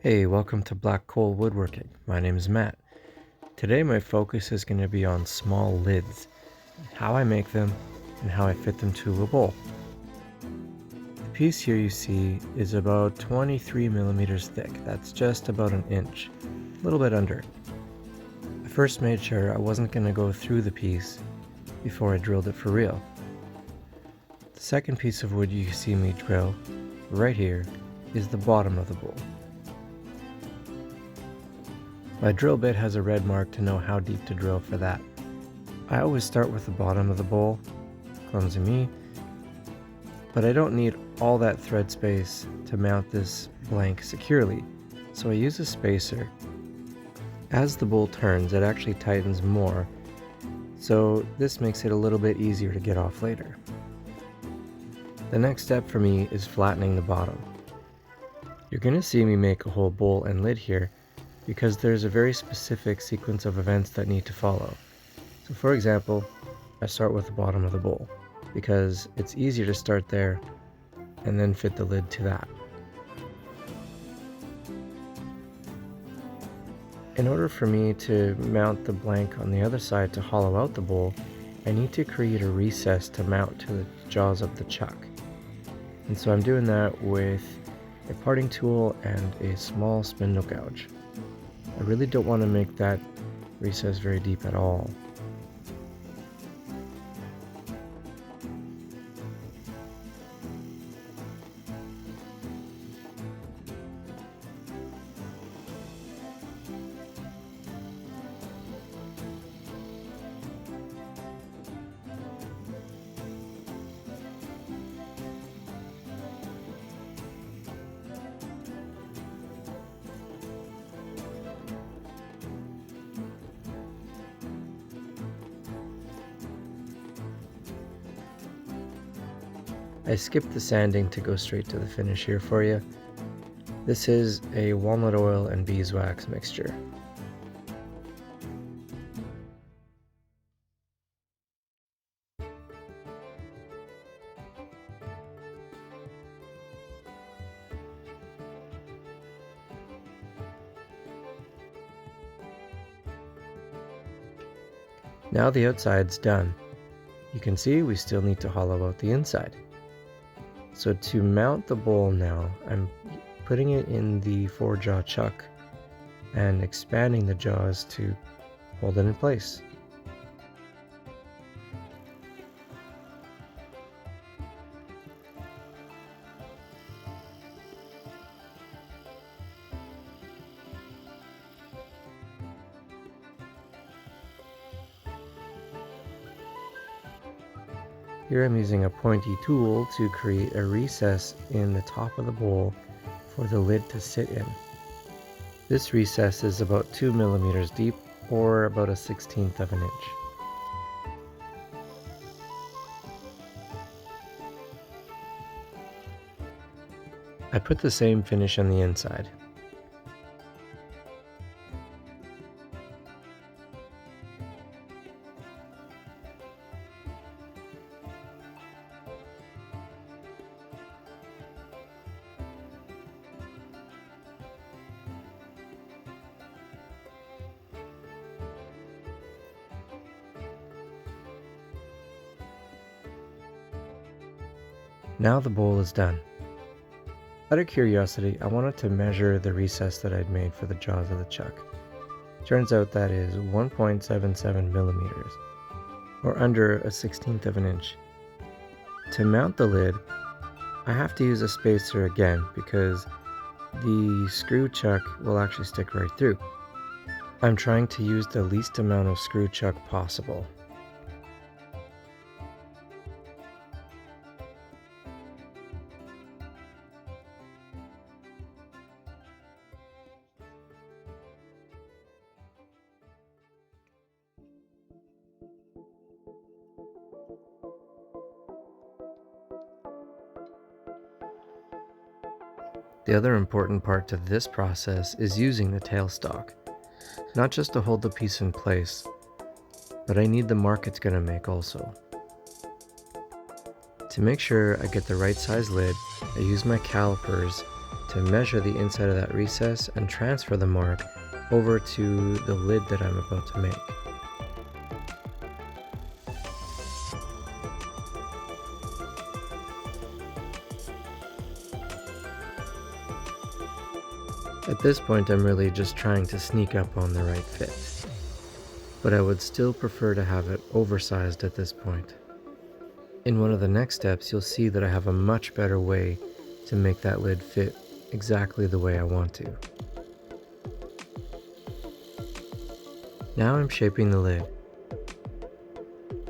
Hey, welcome to Black Coal Woodworking. My name is Matt. Today my focus is going to be on small lids, how I make them, and how I fit them to a bowl. The piece here you see is about 23 millimeters thick. That's just about an inch, a little bit under. I first made sure I wasn't going to go through the piece before I drilled it for real. The second piece of wood you see me drill, right here, is the bottom of the bowl. My drill bit has a red mark to know how deep to drill for that. I always start with the bottom of the bowl, clumsy me, but I don't need all that thread space to mount this blank securely, so I use a spacer. As the bowl turns, it actually tightens more, so this makes it a little bit easier to get off later. The next step for me is flattening the bottom. You're going to see me make a whole bowl and lid here, because there's a very specific sequence of events that need to follow. So for example, I start with the bottom of the bowl, because it's easier to start there and then fit the lid to that. In order for me to mount the blank on the other side to hollow out the bowl, I need to create a recess to mount to the jaws of the chuck. And so I'm doing that with a parting tool and a small spindle gouge. I really don't want to make that recess very deep at all. I skipped the sanding to go straight to the finish here for you. This is a walnut oil and beeswax mixture. Now the outside's done. You can see we still need to hollow out the inside. So to mount the bowl now, I'm putting it in the 4-jaw chuck and expanding the jaws to hold it in place. Here I'm using a pointy tool to create a recess in the top of the bowl for the lid to sit in. This recess is about 2 millimeters deep, or about a 1/16 of an inch. I put the same finish on the inside. Now the bowl is done. Out of curiosity, I wanted to measure the recess that I'd made for the jaws of the chuck. Turns out that is 1.77 millimeters, or under a 1/16 of an inch. To mount the lid, I have to use a spacer again because the screw chuck will actually stick right through. I'm trying to use the least amount of screw chuck possible. The other important part to this process is using the tailstock, not just to hold the piece in place, but I need the mark it's going to make also. To make sure I get the right size lid, I use my calipers to measure the inside of that recess and transfer the mark over to the lid that I'm about to make. At this point, I'm really just trying to sneak up on the right fit, but I would still prefer to have it oversized at this point. In one of the next steps, you'll see that I have a much better way to make that lid fit exactly the way I want to. Now I'm shaping the lid.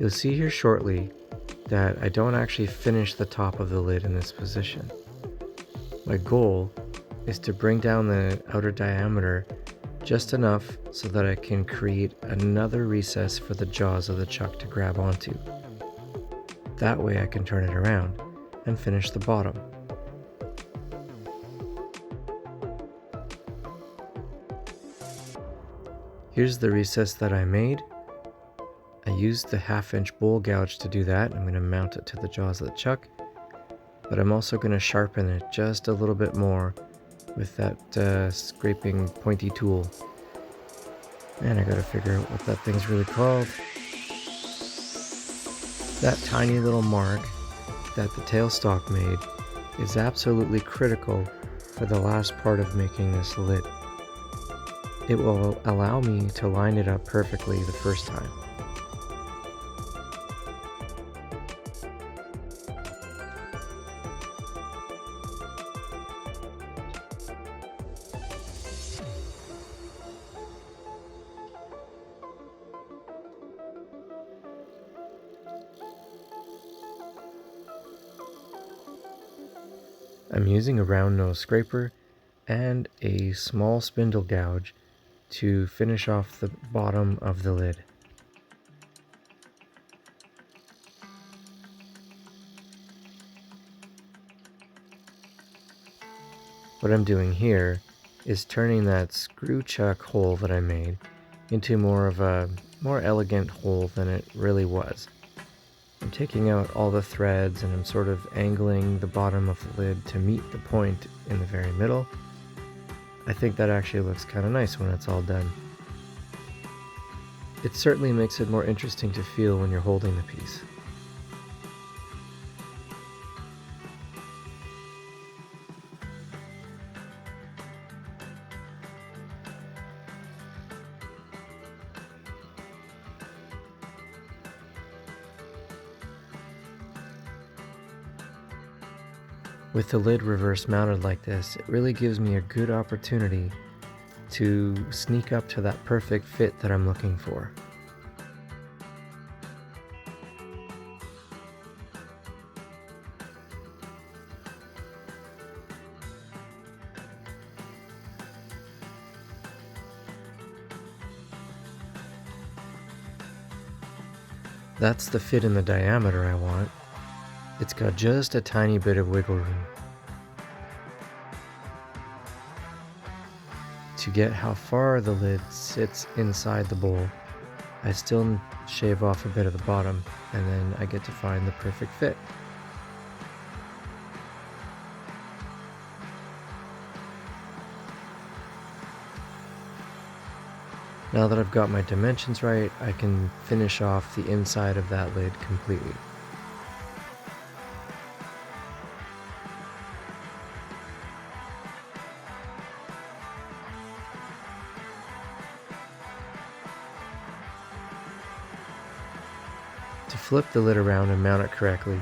You'll see here shortly that I don't actually finish the top of the lid in this position. My goal is to bring down the outer diameter just enough so that I can create another recess for the jaws of the chuck to grab onto. That way I can turn it around and finish the bottom. Here's the recess that I made. I used the 1/2-inch bowl gouge to do that. I'm going to mount it to the jaws of the chuck, but I'm also going to sharpen it just a little bit more with that scraping pointy tool. And I gotta figure out what that thing's really called. That tiny little mark that the tailstock made is absolutely critical for the last part of making this lid. It will allow me to line it up perfectly the first time. I'm using a round nose scraper and a small spindle gouge to finish off the bottom of the lid. What I'm doing here is turning that screw chuck hole that I made into more of a more elegant hole than it really was. I'm taking out all the threads and I'm sort of angling the bottom of the lid to meet the point in the very middle. I think that actually looks kind of nice when it's all done. It certainly makes it more interesting to feel when you're holding the piece. With the lid reverse mounted like this, it really gives me a good opportunity to sneak up to that perfect fit that I'm looking for. That's the fit in the diameter I want. It's got just a tiny bit of wiggle room. To get how far the lid sits inside the bowl, I still shave off a bit of the bottom, and then I get to find the perfect fit. Now that I've got my dimensions right, I can finish off the inside of that lid completely. To flip the lid around and mount it correctly,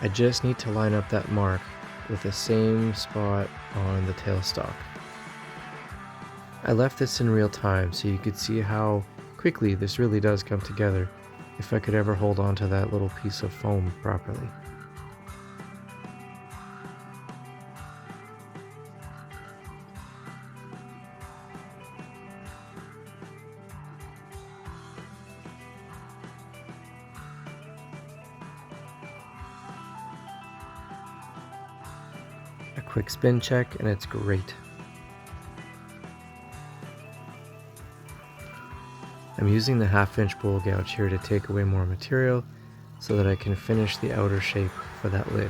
I just need to line up that mark with the same spot on the tailstock. I left this in real time so you could see how quickly this really does come together if I could ever hold on to that little piece of foam properly. A quick spin check and it's great. I'm using the 1/2-inch bowl gouge here to take away more material so that I can finish the outer shape for that lid.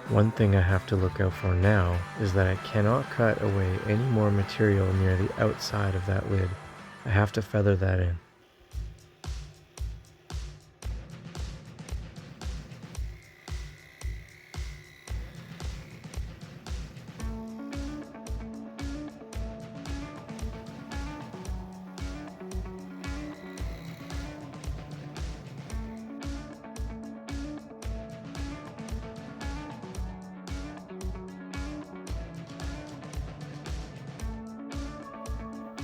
One thing I have to look out for now is that I cannot cut away any more material near the outside of that lid. I have to feather that in.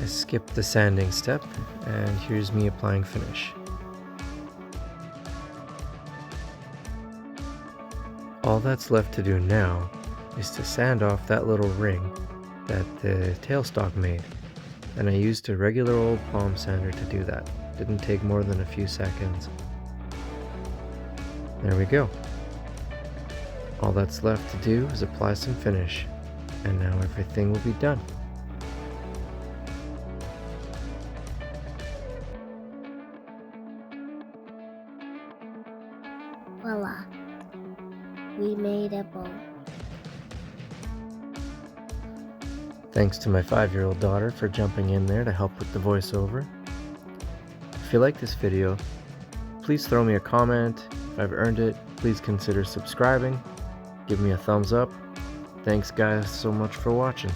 I skipped the sanding step, and here's me applying finish. All that's left to do now is to sand off that little ring that the tailstock made, and I used a regular old palm sander to do that. Didn't take more than a few seconds. There we go. All that's left to do is apply some finish, and now everything will be done. Voila, we made a boat. Thanks to my 5-year-old daughter for jumping in there to help with the voiceover. If you like this video, please throw me a comment. If I've earned it, please consider subscribing. Give me a thumbs up. Thanks guys so much for watching.